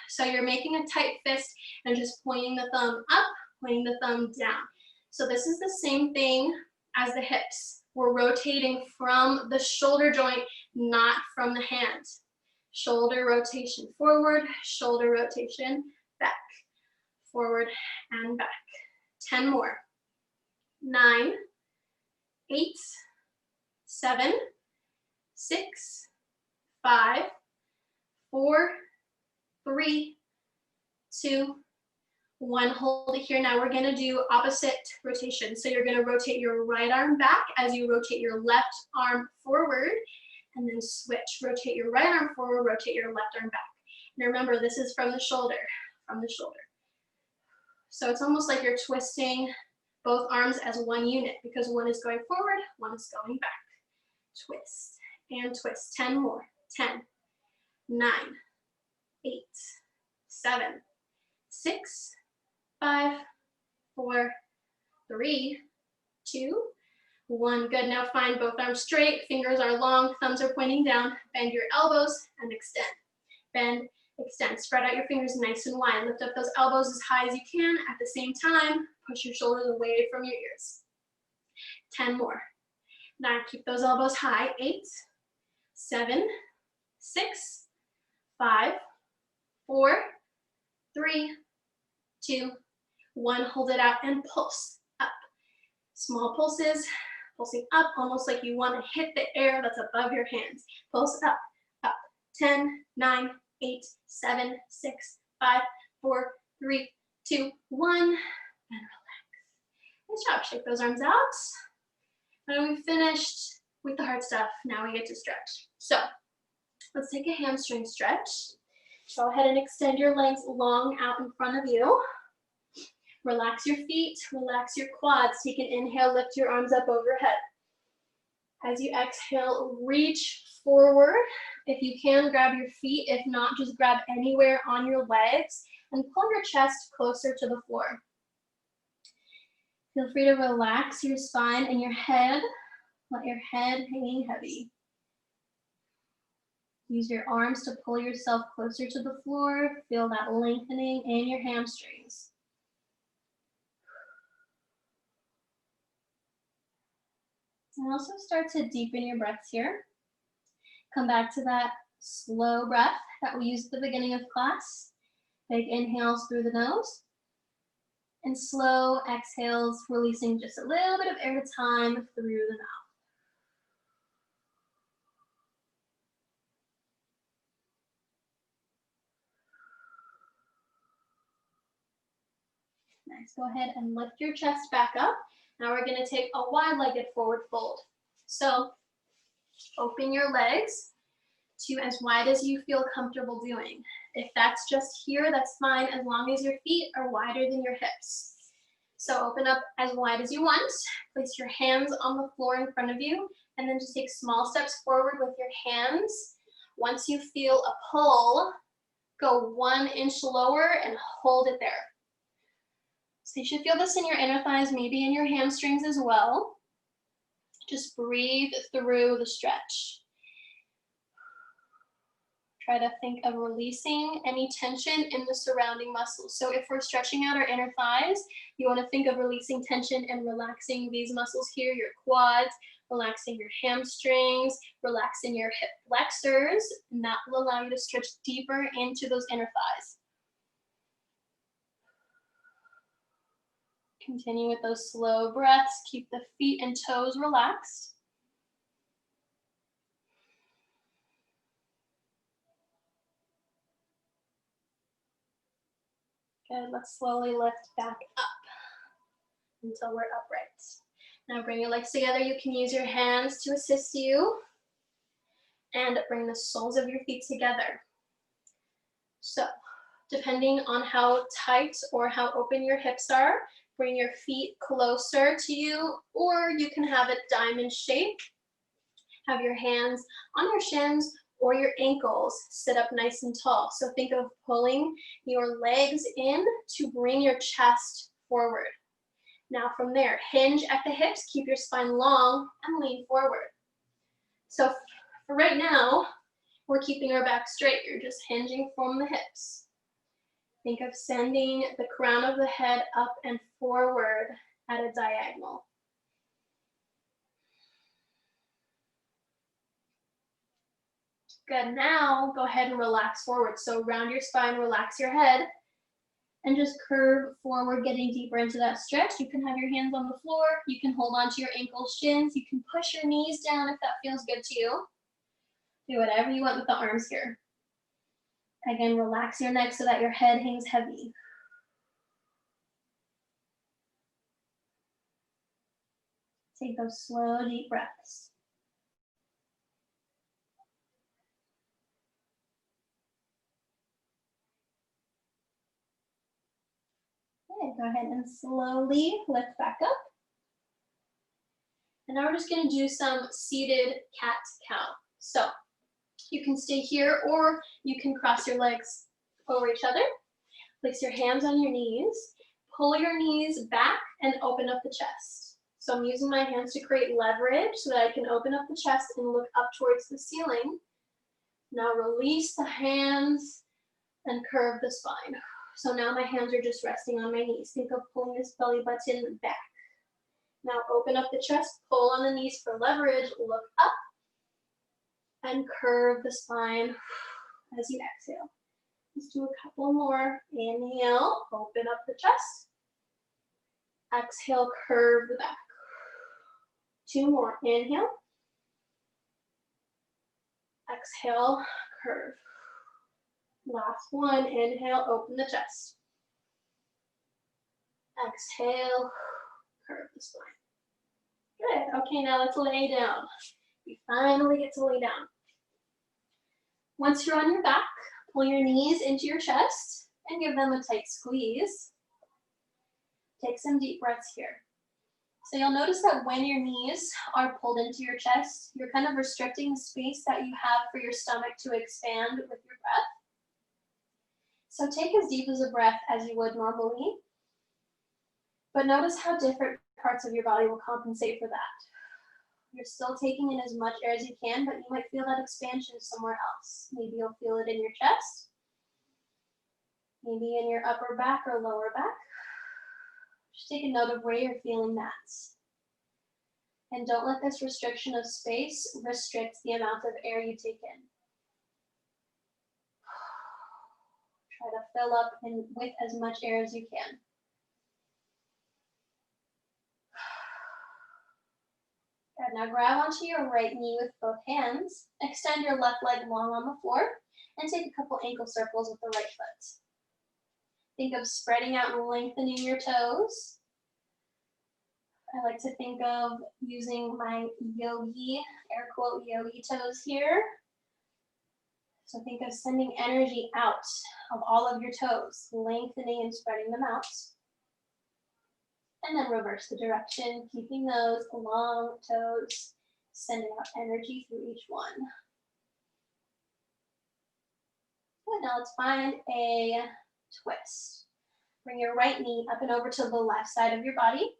So you're making a tight fist and just pointing the thumb up, pointing the thumb down. So this is the same thing as the hips. We're rotating from the shoulder joint, not from the hand. Shoulder rotation forward, shoulder rotation back, forward and back. 10 more. 9, 8, 7, 6, 5, 4, 3, 2, 1. Hold it here. Now we're going to do opposite rotation. So you're going to rotate your right arm back as you rotate your left arm forward, and then switch. Rotate your right arm forward, rotate your left arm back. And remember, this is from the shoulder, from the shoulder. So it's almost like you're twisting both arms as one unit, because one is going forward, one is going back. Twist and twist. 10 more. 10, 9, 8, 7, 6, 5, 4, 3, 2, 1. Good. Now find both arms straight, fingers are long, thumbs are pointing down. Bend your elbows and extend. Bend, extend. Spread out your fingers nice and wide. Lift up those elbows as high as you can. At the same time, push your shoulders away from your ears. 10 more. Now keep those elbows high. 8, 7, 6, 5, 4, 3, 2, 1. Hold it out and pulse up. Small pulses, pulsing up, almost like you want to hit the air that's above your hands. Pulse up, up. 10, 9, 8, 7, 6, 5, 4, 3, 2, 1. And relax. Nice job. Shake those arms out. And we finished with the hard stuff. Now we get to stretch. So let's take a hamstring stretch. Go ahead and extend your legs long out in front of you. Relax your feet, relax your quads. Take an inhale, lift your arms up overhead. As you exhale, reach forward. If you can, grab your feet. If not, just grab anywhere on your legs and pull your chest closer to the floor. Feel free to relax your spine and your head. Let your head hang heavy. Use your arms to pull yourself closer to the floor. Feel that lengthening in your hamstrings. And also start to deepen your breaths here. Come back to that slow breath that we used at the beginning of class. Big inhales through the nose and slow exhales, releasing just a little bit of air time through the mouth. Nice. Go ahead and lift your chest back up. Now we're going to take a wide-legged forward fold. So open your legs to as wide as you feel comfortable doing. If that's just here, that's fine, as long as your feet are wider than your hips. So open up as wide as you want. Place your hands on the floor in front of you, and then just take small steps forward with your hands. Once you feel a pull, go 1 inch lower and hold it there. So you should feel this in your inner thighs, maybe in your hamstrings as well. Just breathe through the stretch. Try to think of releasing any tension in the surrounding muscles. So if we're stretching out our inner thighs, you want to think of releasing tension and relaxing these muscles here, your quads, relaxing your hamstrings, relaxing your hip flexors, and that will allow you to stretch deeper into those inner thighs. Continue with those slow breaths. Keep the feet and toes relaxed. Good, let's slowly lift back up until we're upright. Now bring your legs together. You can use your hands to assist you and bring the soles of your feet together. So, depending on how tight or how open your hips are, bring your feet closer to you, or you can have it diamond shape. Have your hands on your shins or your ankles. Sit up nice and tall. So think of pulling your legs in to bring your chest forward. Now from there, hinge at the hips, keep your spine long and lean forward. So for right now, we're keeping our back straight. You're just hinging from the hips. Think of sending the crown of the head up and forward at a diagonal. Good, now go ahead and relax forward. So round your spine, relax your head, and just curve forward, getting deeper into that stretch. You can have your hands on the floor. You can hold onto your ankles, shins. You can push your knees down if that feels good to you. Do whatever you want with the arms here. Again, relax your neck so that your head hangs heavy. Take those slow, deep breaths. Okay, go ahead and slowly lift back up. And now we're just gonna do some seated cat-cow. So you can stay here or you can cross your legs over each other. Place your hands on your knees. Pull your knees back and open up the chest. So I'm using my hands to create leverage so that I can open up the chest and look up towards the ceiling. Now release the hands and curve the spine. So now my hands are just resting on my knees. Think of pulling this belly button back. Now open up the chest, pull on the knees for leverage, look up, and curve the spine as you exhale. Let's do a couple more. Inhale, open up the chest. Exhale, curve the back. Two more. Inhale. Exhale, curve. Last one. Inhale, open the chest. Exhale, curve the spine. Good. Okay, now let's lay down. We finally get to lay down. Once you're on your back, pull your knees into your chest and give them a tight squeeze. Take some deep breaths here. So you'll notice that when your knees are pulled into your chest, you're kind of restricting the space that you have for your stomach to expand with your breath. So take as deep as a breath as you would normally, but notice how different parts of your body will compensate for that. You're still taking in as much air as you can, but you might feel that expansion somewhere else. Maybe you'll feel it in your chest, maybe in your upper back or lower back. Just take a note of where you're feeling that. And don't let this restriction of space restrict the amount of air you take in. Try to fill up with as much air as you can. Good, now grab onto your right knee with both hands. Extend your left leg long on the floor and take a couple ankle circles with the right foot. Think of spreading out and lengthening your toes. I like to think of using my yogi, air quote yogi toes here. So think of sending energy out of all of your toes, lengthening and spreading them out. And then reverse the direction, keeping those long toes, sending out energy through each one. Good, now let's find a twist. Bring your right knee up and over to the left side of your body.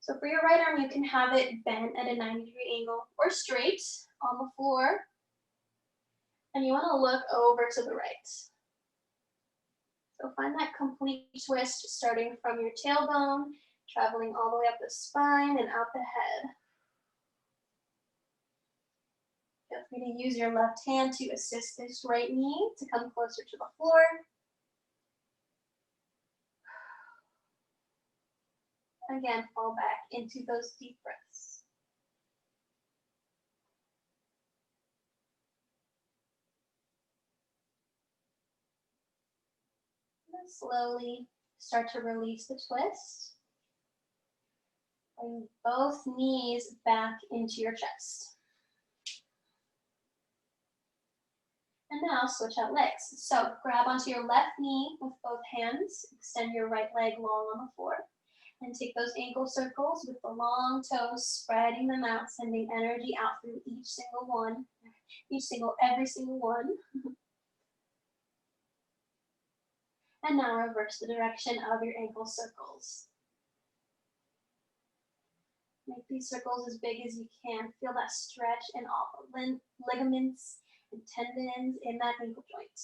So for your right arm, you can have it bent at a 90-degree angle or straight on the floor. And you want to look over to the right. So find that complete twist starting from your tailbone, traveling all the way up the spine and out the head. Feel free to use your left hand to assist this right knee to come closer to the floor. Again, fall back into those deep breaths. And then slowly start to release the twist. Bring both knees back into your chest. And now switch out legs. So grab onto your left knee with both hands, extend your right leg long on the floor, and take those ankle circles with the long toes, spreading them out, sending energy out through every single one. And now reverse the direction of your ankle circles. Make these circles as big as you can. Feel that stretch in all the ligaments and tendons in that ankle joint.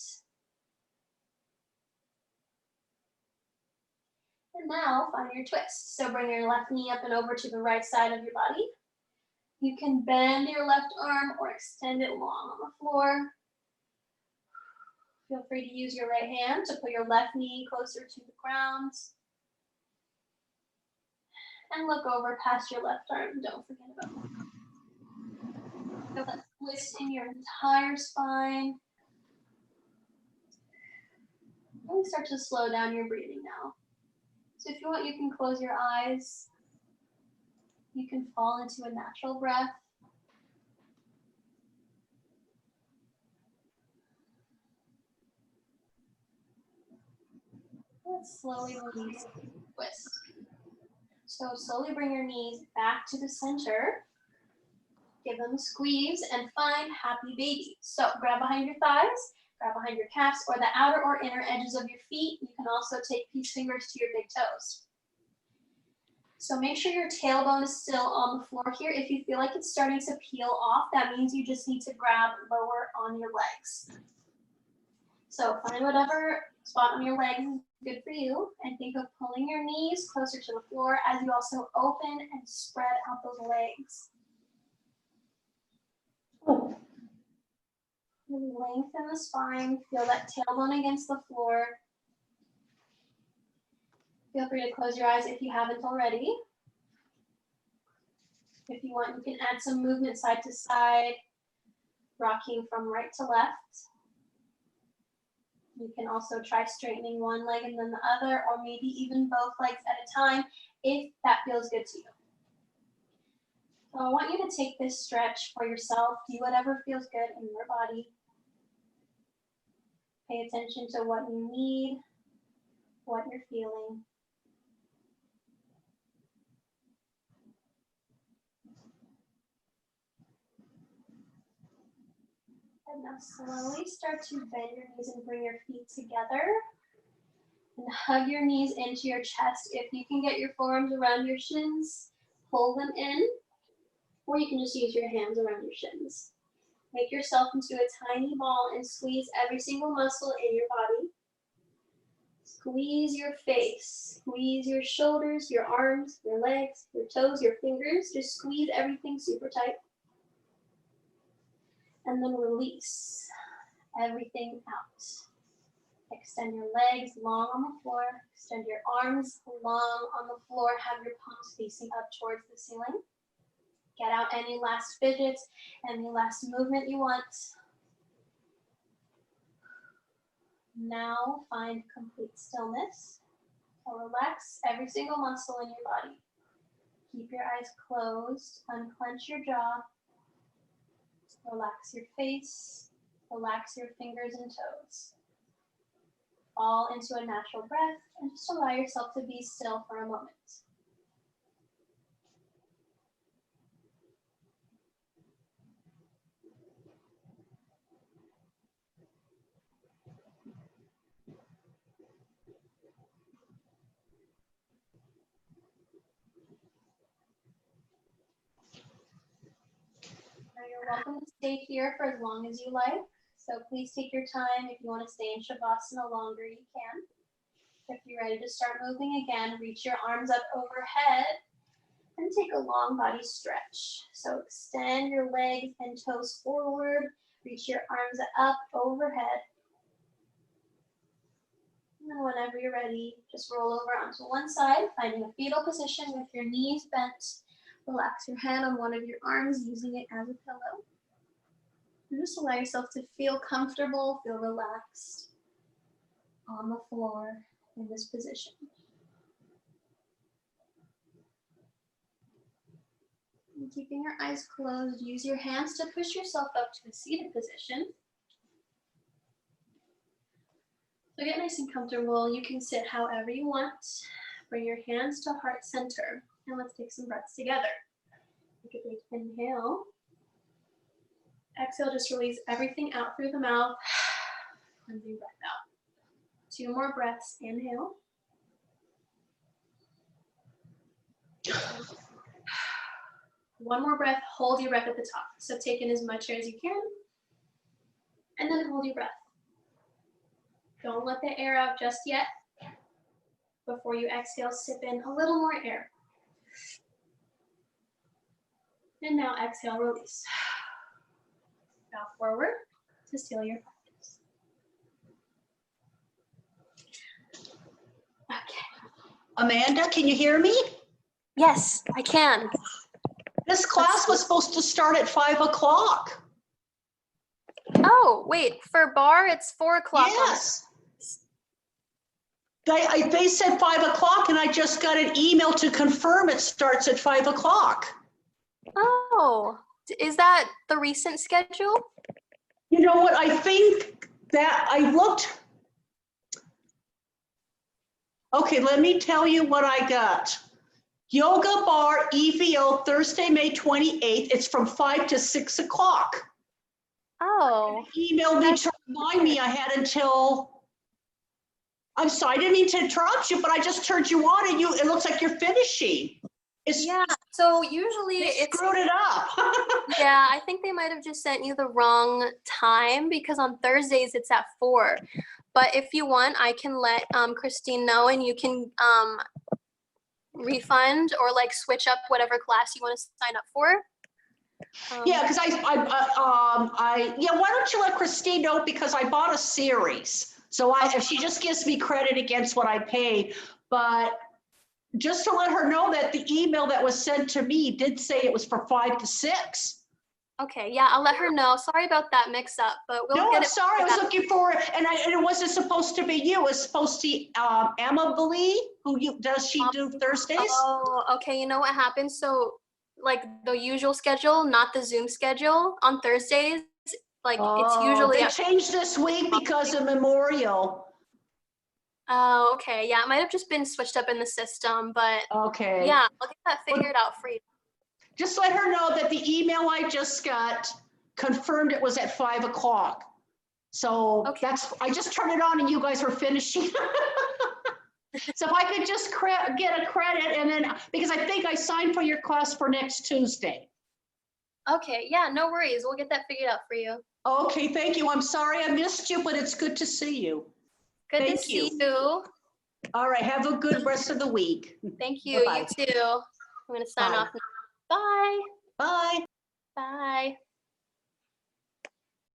And now find your twist. So bring your left knee up and over to the right side of your body. You can bend your left arm or extend it long on the floor. Feel free to use your right hand to put your left knee closer to the ground. And look over past your left arm. Don't forget about that. Feel that twist in your entire spine. Really start to slow down your breathing now. So if you want, you can close your eyes. You can fall into a natural breath. Let's slowly release the twist. So slowly bring your knees back to the center. Give them a squeeze and find happy baby. So grab behind your thighs, grab behind your calves or the outer or inner edges of your feet. You can also take peace fingers to your big toes. So make sure your tailbone is still on the floor here. If you feel like it's starting to peel off, that means you just need to grab lower on your legs. So find whatever spot on your legs is good for you, and think of pulling your knees closer to the floor as you also open and spread out those legs. Lengthen the spine, feel that tailbone against the floor. Feel free to close your eyes if you haven't already. If you want, you can add some movement side to side, rocking from right to left. You can also try straightening one leg and then the other, or maybe even both legs at a time if that feels good to you. So I want you to take this stretch for yourself. Do whatever feels good in your body. Pay attention to what you need, what you're feeling. And now slowly start to bend your knees and bring your feet together. And hug your knees into your chest. If you can get your forearms around your shins, pull them in. Or you can just use your hands around your shins. Make yourself into a tiny ball and squeeze every single muscle in your body. Squeeze your face, squeeze your shoulders, your arms, your legs, your toes, your fingers. Just squeeze everything super tight. And then release everything out. Extend your legs long on the floor. Extend your arms long on the floor. Have your palms facing up towards the ceiling. Get out any last fidgets, any last movement you want. Now find complete stillness. So relax every single muscle in your body. Keep your eyes closed. Unclench your jaw. Relax your face. Relax your fingers and toes. Fall into a natural breath and just allow yourself to be still for a moment. Now you're welcome to stay here for as long as you like. So please take your time. If you want to stay in Shavasana longer, you can. If you're ready to start moving again, reach your arms up overhead and take a long body stretch. So extend your legs and toes forward. Reach your arms up overhead. And then whenever you're ready, just roll over onto one side, finding a fetal position with your knees bent. Relax your head on one of your arms, using it as a pillow. And just allow yourself to feel comfortable, feel relaxed on the floor in this position. And keeping your eyes closed, use your hands to push yourself up to a seated position. So get nice and comfortable. You can sit however you want. Bring your hands to heart center. And let's take some breaths together. Take a big inhale. Exhale, just release everything out through the mouth. Cleansing breath out. 2 more breaths. Inhale. One more breath. Hold your breath at the top. So take in as much air as you can. And then hold your breath. Don't let the air out just yet. Before you exhale, sip in a little more air. And now exhale, release. Bow forward to seal your practice. Okay. Amanda, can you hear me? Yes, I can. This class was supposed to start at 5 o'clock. Oh, wait, for bar, it's 4 o'clock. Yes. They said 5 o'clock and I just got an email to confirm it starts at 5 o'clock. Oh, is that the recent schedule? You know what, I think that I looked. Okay, let me tell you what I got. Yoga Bar EVO Thursday, May 28th. It's from 5 to 6 o'clock. Oh. Emailed me to remind me I had until, I'm sorry, I didn't mean to interrupt you, but I just turned you on and it looks like you're finishing. Yeah, so usually it's screwed it up. Yeah, I think they might have just sent you the wrong time because on Thursdays it's at 4. But if you want, I can let Christine know and you can refund or like switch up whatever class you want to sign up for. Yeah, because yeah, why don't you let Christine know, because I bought a series. So if she just gives me credit against what I paid, but just to let her know that the email that was sent to me did say it was for 5 to 6. Okay, yeah, I'll let her know. Sorry about that mix up, but we'll No, get I'm it. sorry, I was looking for it, and it wasn't supposed to be you. It was supposed to be Emily, does she do Thursdays? Oh, okay, you know what happened? So like the usual schedule, not the Zoom schedule on Thursdays, like it's usually they changed this week because of Memorial. Oh, okay. Yeah, it might have just been switched up in the system, but Okay. yeah, I'll get that figured out for you. Just let her know that the email I just got confirmed it was at 5 o'clock. So Okay. I just turned it on and you guys were finishing. So if I could just get a credit, and then, because I think I signed for your class for next Tuesday. Okay, yeah, no worries. We'll get that figured out for you. Okay, thank you. I'm sorry I missed you, but it's good to see you. Good to see you. All right, have a good rest of the week. Thank you. Bye-bye. You too. I'm going to sign off now. Bye.